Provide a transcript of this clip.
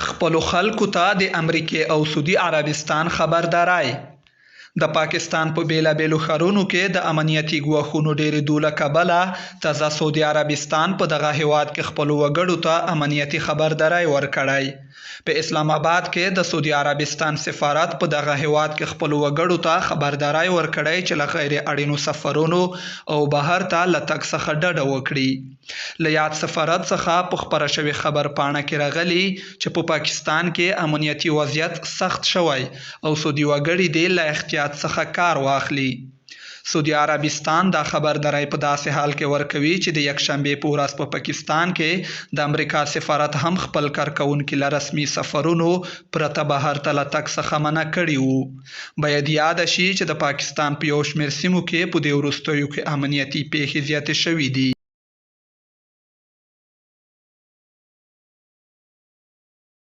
خپلو خلکو ته د امریکې او سعودي عربستان خبرداری. د پاکستان په بیلابیلو ښارونو کې د امنیتي ګواښونو ډېرېدو له کبله تازه سعودي عربستان په دغه هیواد کې خپلو وګړو ته امنیتي خبرداری ورکړی. په اسلام آباد کې د سعودي عربستان سفارت په دغه هیواد کې خپلو وګړو ته خبرداری ورکړی چې له غیر اړینو سفرونو او بهر ته له تګ څخه ډډه وکړي. له یاد سفارت څخه په خپره شوې خبرپاڼه کې راغلي چې په پاکستان کې امنیتي وضعیت سخت شوی او سعودي وګړي دې له احتیاط څخه کار واخلي. سعودي عربستان دا خبرداری په داسې حال کې ورکوي چې د یکشنبې په ورځ په پاکستان کې د امریکا سفارت هم خپل کارکوونکي له رسمي سفرونو پرته بهر ته له تګ څخه منع کړي وو. باید یاد شي چې د پاکستان په یو شمېر سیمو کې په دې وروستیو کې امنیتي پیښې زیاتې شوې دي.